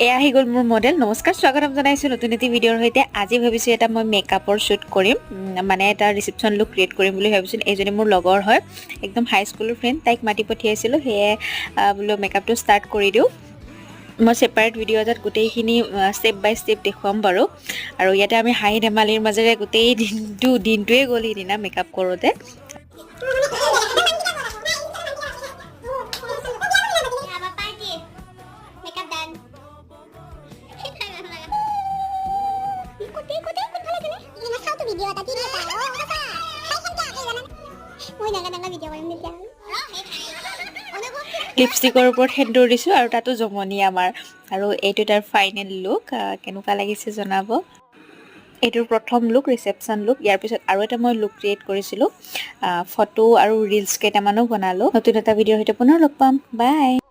এয়া আহি গ'ল মোৰ মডেল। নমস্কাৰ, স্বাগতম জনাইছোঁ নতুন এটি ভিডিঅ'ৰ সৈতে। আজি ভাবিছোঁ এটা মই মেকআপৰ শ্বুট কৰিম, মানে এটা ৰিচেপশ্যন লুক ক্ৰিয়েট কৰিম বুলি ভাবিছোঁ। এইজনী মোৰ লগৰ হয়, একদম হাই স্কুলৰ ফ্ৰেণ্ড। তাইক মাতি পঠিয়াইছিলোঁ, সেয়ে বোলো মেকআপটো ষ্টাৰ্ট কৰি দিওঁ। মই ছেপাৰেট ভিডিঅ' এটাত গোটেইখিনি ষ্টেপ বাই ষ্টেপ দেখুৱাম বাৰু। আৰু ইয়াতে আমি হাঁহি ধেমালিৰ মাজেৰে গোটেই দিনটোৱে গ'ল সিদিনা মেকআপ কৰোঁতে। লিপষ্টিকৰ ওপৰত সেন্দুৰ দিছোঁ আৰু তাতো জমনি আমাৰ। আৰু এইটো তাৰ ফাইনেল লুক। কেনেকুৱা লাগিছে জনাব। এইটোৰ প্ৰথম লুক, ৰিচেপশ্যন লুক। ইয়াৰ পিছত আৰু এটা মই লুক ক্ৰিয়েট কৰিছিলোঁ, ফটো আৰু ৰিলছ কেইটামানো বনালোঁ। নতুন এটা ভিডিঅ'ৰ সৈতে পুনৰ লগ পাম। বাই।